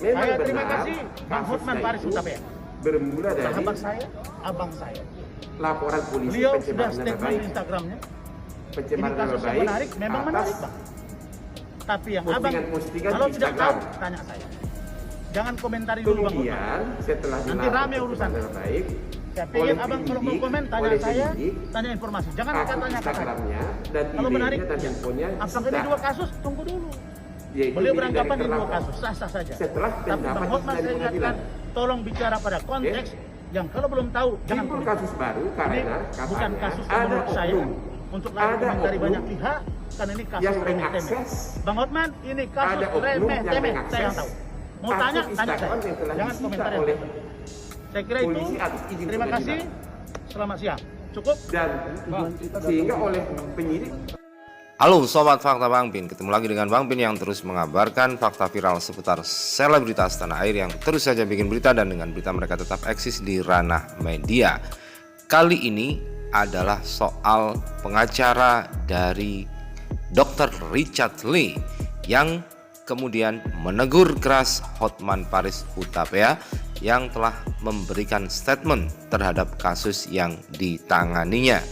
Memang Saya terima benar, kasih Bang Hotman Paris itu Hutapea, bermula dari sahabat saya, abang saya. laporan polisi Beliau sudah pencemaran nama statement baik. di Instagramnya. Ini Pencemaran nama kasus yang baik menarik, memang atas menarik Bang. Tapi yang abang, postingan-postingan kalau di tidak Instagram. tahu, tanya saya. Jangan komentari dulu Bang Hotman. Kemudian setelah Nanti dilakukan rame urusan. pencemaran nama baik, Saya pengen abang kalau mau komen, tanya oleh saya, penyidik, tanya informasi. Jangan akun katanya-katanya. Instagramnya dan Kalau menarik, emailnya dan ya. handphonenya Apakah ini disita. dua kasus? Tunggu dulu. Yaitu Beliau milik beranggapan dari ini dua terlapor. kasus, sah-sah saja. Setelah Tapi Bang pendapat Hotman dari saya ingatkan, pengadilan. tolong bicara pada konteks yang kalau belum tahu, jangan Timbul komentar. kasus baru Ini karena bukan katanya kasus yang ada menurut saya oknum, untuk lagi ada komentari oknum banyak pihak, karena ini kasus yang remeh-temeh. mengakses, Bang Hotman, ini kasus ada oknum yang remeh-temeh, mengakses saya yang tahu. Mau akun tanya, tanya saya. Instagram yang telah Jangan disita komentar yang oleh lain. Saya kira itu, polisi atas izin terima kasih, pengadilan. selamat siang. Cukup? Dan sehingga oleh penyidik. Halo Sobat Fakta Bang Pin, ketemu lagi dengan Bang Pin yang terus mengabarkan fakta viral seputar selebritas tanah air yang terus saja bikin berita dan dengan berita mereka tetap eksis di ranah media. Kali ini adalah soal pengacara dari Dr. Richard Lee yang kemudian menegur keras Hotman Paris Hutapea yang telah memberikan statement terhadap kasus yang ditanganinya.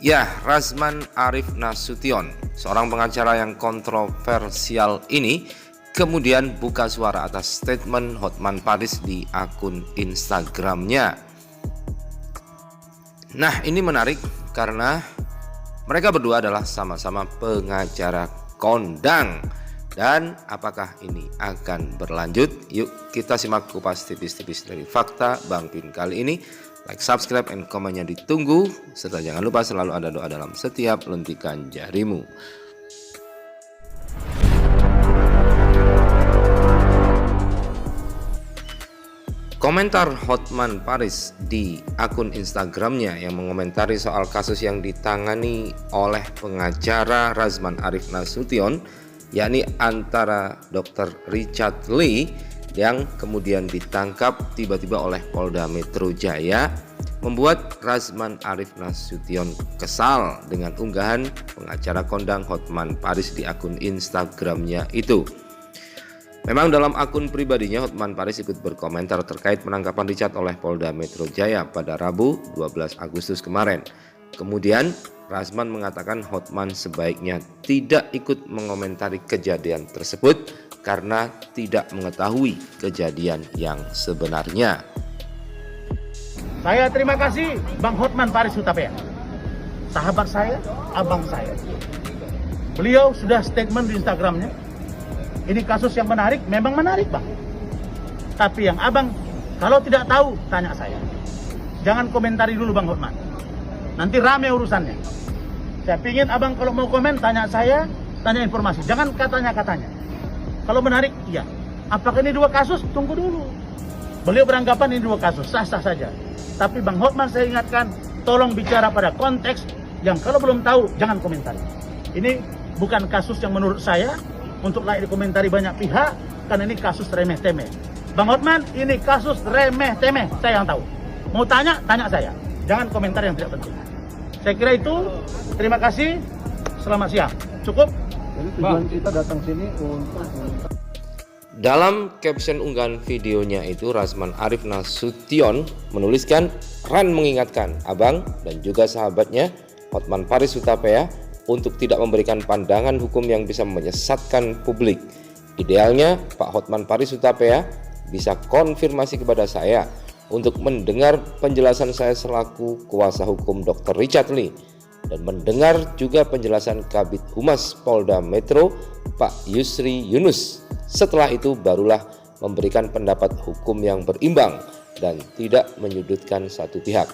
Ya, Razman Arif Nasution, seorang pengacara yang kontroversial ini kemudian buka suara atas statement Hotman Paris di akun Instagramnya. Nah, ini menarik karena mereka berdua adalah sama-sama pengacara kondang. Dan apakah ini akan berlanjut? Yuk kita simak kupas tipis-tipis dari fakta Bang Pin kali ini. Like, subscribe, and komennya ditunggu. Serta jangan lupa selalu ada doa dalam setiap lentikan jarimu. Komentar Hotman Paris di akun Instagramnya yang mengomentari soal kasus yang ditangani oleh pengacara Razman Arif Nasution, yakni antara Dr. Richard Lee yang kemudian ditangkap tiba-tiba oleh Polda Metro Jaya, membuat Razman Arif Nasution kesal dengan unggahan pengacara kondang Hotman Paris di akun Instagramnya itu. Memang dalam akun pribadinya Hotman Paris ikut berkomentar terkait penangkapan Richard oleh Polda Metro Jaya pada Rabu 12 Agustus kemarin. Kemudian Razman mengatakan Hotman sebaiknya tidak ikut mengomentari kejadian tersebut karena tidak mengetahui kejadian yang sebenarnya. Saya terima kasih Bang Hotman Paris Hutapea, sahabat saya, abang saya. Beliau sudah statement di Instagramnya. Ini kasus yang menarik, memang menarik Bang. Tapi yang abang kalau tidak tahu, tanya saya. Jangan komentari dulu Bang Hotman. Nanti rame urusannya. Saya pingin abang kalau mau komen, tanya saya, tanya informasi. Jangan katanya-katanya. Kalau menarik, iya. Apakah ini dua kasus? Tunggu dulu. Beliau beranggapan ini dua kasus, sah-sah saja. Tapi Bang Hotman saya ingatkan, tolong bicara pada konteks yang kalau belum tahu, jangan komentari. Ini bukan kasus yang menurut saya untuk layak dikomentari banyak pihak, karena ini kasus remeh-temeh. Bang Hotman, ini kasus remeh-temeh, saya yang tahu. Mau tanya, tanya saya. Jangan komentar yang tidak penting. Saya kira itu, terima kasih, selamat siang. Cukup? Jadi tujuan kita datang sini untuk Dalam caption unggahan videonya itu, Razman Arif Nasution menuliskan, Ran mengingatkan abang dan juga sahabatnya Hotman Paris Hutapea untuk tidak memberikan pandangan hukum yang bisa menyesatkan publik. Idealnya Pak Hotman Paris Hutapea bisa konfirmasi kepada saya untuk mendengar penjelasan saya selaku kuasa hukum Dr. Richard Lee dan mendengar juga penjelasan Kabid Humas Polda Metro Pak Yusri Yunus. Setelah itu barulah memberikan pendapat hukum yang berimbang dan tidak menyudutkan satu pihak.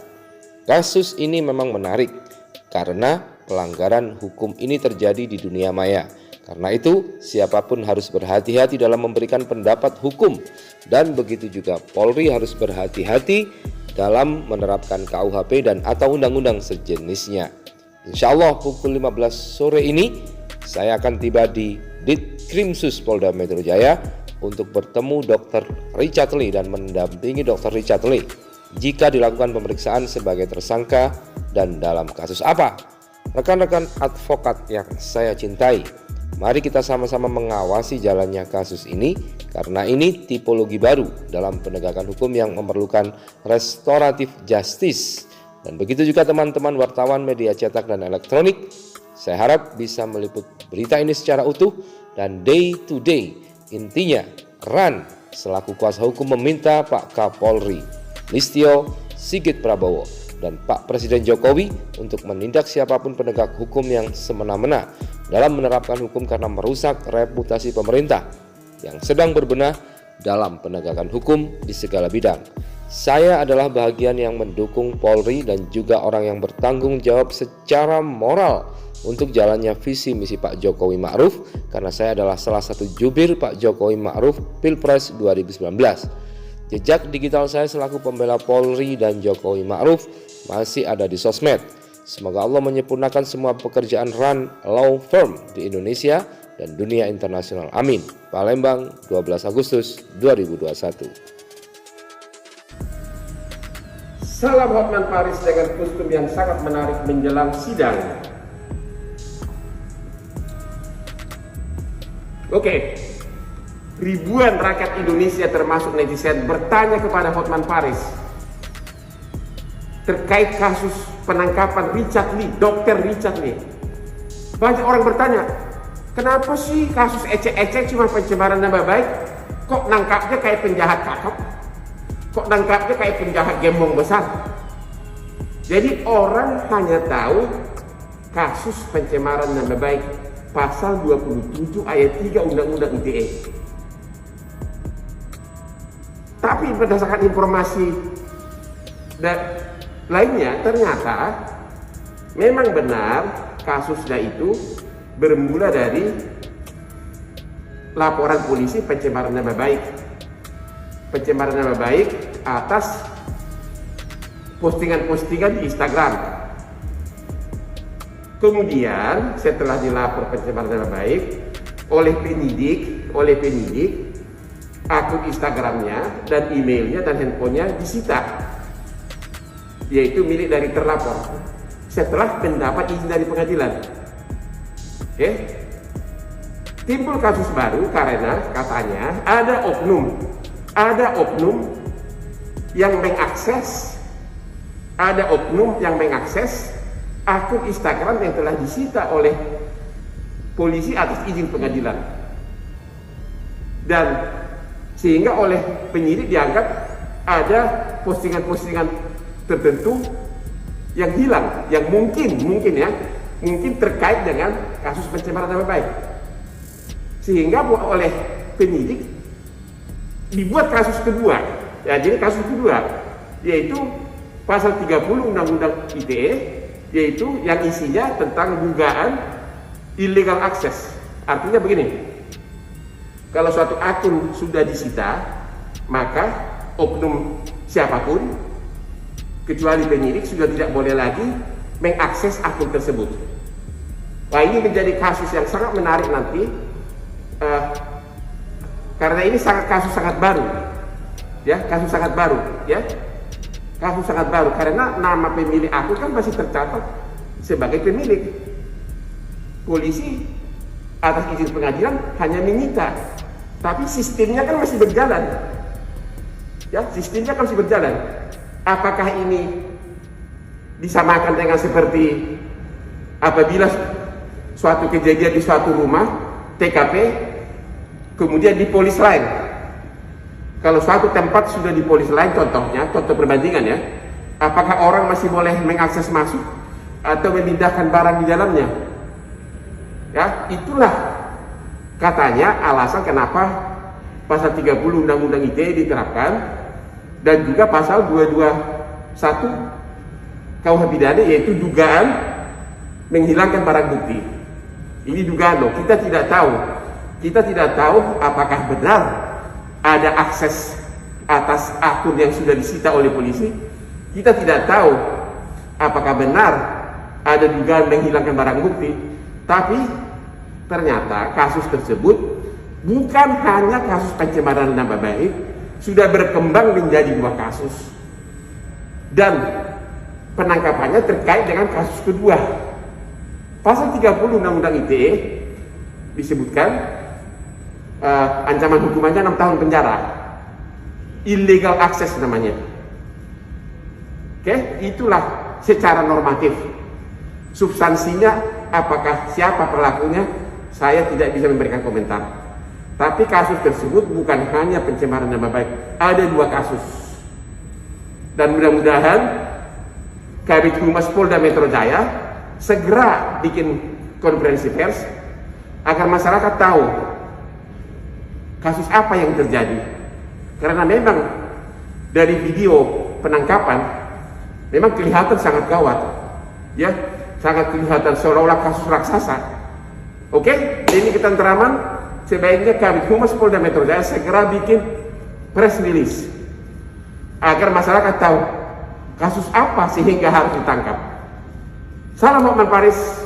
Kasus ini memang menarik karena pelanggaran hukum ini terjadi di dunia maya. Karena itu siapapun harus berhati-hati dalam memberikan pendapat hukum, dan begitu juga Polri harus berhati-hati dalam menerapkan KUHP dan atau undang-undang sejenisnya. Insya Allah pukul 15 sore ini saya akan tiba di Ditkrimsus Polda Metro Jaya untuk bertemu Dr. Richard Lee dan mendampingi Dr. Richard Lee jika dilakukan pemeriksaan sebagai tersangka dan dalam kasus apa. Rekan-rekan advokat yang saya cintai, Mari kita sama-sama mengawasi jalannya kasus ini, karena ini tipologi baru dalam penegakan hukum yang memerlukan restoratif justice. Dan begitu juga teman-teman wartawan media cetak dan elektronik. Saya harap bisa meliput berita ini secara utuh dan day to day. Intinya, RAN selaku kuasa hukum meminta Pak Kapolri Listio Sigit Prabowo dan Pak Presiden Jokowi untuk menindak siapapun penegak hukum yang semena-mena dalam menerapkan hukum karena merusak reputasi pemerintah yang sedang berbenah dalam penegakan hukum di segala bidang. Saya adalah bagian yang mendukung Polri dan juga orang yang bertanggung jawab secara moral untuk jalannya visi misi Pak Jokowi Ma'ruf, karena saya adalah salah satu jubir Pak Jokowi Ma'ruf Pilpres 2019. Jejak digital saya selaku pembela Polri dan Jokowi Ma'ruf masih ada di sosmed. Semoga Allah menyempurnakan semua pekerjaan RAN Law Firm di Indonesia dan dunia internasional. Amin. Palembang, 12 Agustus 2021. Salam Hotman Paris dengan kostum yang sangat menarik menjelang sidang. Oke, ribuan rakyat Indonesia termasuk netizen bertanya kepada Hotman Paris terkait kasus penangkapan Richard Lee, Dr. Richard Lee. Banyak orang bertanya, kenapa sih kasus ecek-ecek cuma pencemaran nama baik, kok nangkapnya kayak penjahat kakap? Kok nangkapnya kayak penjahat gembong besar? Jadi orang hanya tahu kasus pencemaran nama baik pasal 27 ayat 3 Undang-Undang ITE. Tapi berdasarkan informasi dan lainnya, ternyata memang benar kasusnya itu bermula dari laporan polisi pencemaran nama baik. Pencemaran nama baik atas postingan-postingan di Instagram. Kemudian setelah dilapor pencemaran nama baik oleh penyidik, akun Instagramnya dan emailnya dan handphonenya disita, yaitu milik dari terlapor setelah mendapat izin dari pengadilan. Oke, timbul kasus baru karena katanya ada oknum yang mengakses akun Instagram yang telah disita oleh polisi atas izin pengadilan, dan sehingga oleh penyidik dianggap ada postingan-postingan tertentu yang hilang, yang mungkin terkait dengan kasus pencemaran nama baik, sehingga oleh penyidik dibuat kasus kedua. Ya, jadi kasus kedua yaitu pasal 30 Undang-Undang ITE, yaitu yang isinya tentang dugaan illegal access. Artinya begini, kalau suatu akun sudah disita, maka oknum siapapun kecuali penyidik sudah tidak boleh lagi mengakses akun tersebut. Wah, ini menjadi kasus yang sangat menarik nanti, karena ini kasus sangat baru, karena nama pemilik akun kan masih tercatat sebagai pemilik. Polisi atas izin pengadilan hanya menyita, tapi sistemnya kan masih berjalan. Apakah ini disamakan dengan seperti apabila suatu kejadian di suatu rumah TKP kemudian di polis lain? Kalau suatu tempat sudah di polis lain, contoh perbandingan ya, apakah orang masih boleh mengakses masuk atau memindahkan barang di dalamnya? Ya, itulah katanya alasan kenapa pasal 30 Undang-Undang ITE diterapkan, dan juga pasal 221 KUH pidana, yaitu dugaan menghilangkan barang bukti. Ini dugaan loh, kita tidak tahu apakah benar ada akses atas akun yang sudah disita oleh polisi. Kita tidak tahu apakah benar ada dugaan menghilangkan barang bukti. Tapi ternyata kasus tersebut bukan hanya kasus pencemaran nama baik, sudah berkembang menjadi 2 kasus, dan penangkapannya terkait dengan kasus kedua. Pasal 30 Undang-Undang ITE disebutkan ancaman hukumannya 6 tahun penjara. Illegal access namanya. Oke, itulah secara normatif. Substansinya apakah siapa pelakunya, saya tidak bisa memberikan komentar. Tapi kasus tersebut bukan hanya pencemaran nama baik, ada 2 kasus. Dan mudah-mudahan Kabid Humas Polda Metro Jaya segera bikin konferensi pers agar masyarakat tahu kasus apa yang terjadi. Karena memang dari video penangkapan memang kelihatan sangat gawat, ya, sangat kelihatan seolah-olah kasus raksasa. Oke, ini ketentraman, sebaiknya Kabid Humas Polda Metro Jaya segera bikin press release agar masyarakat tahu kasus apa sehingga harus ditangkap. Salam Hotman Paris.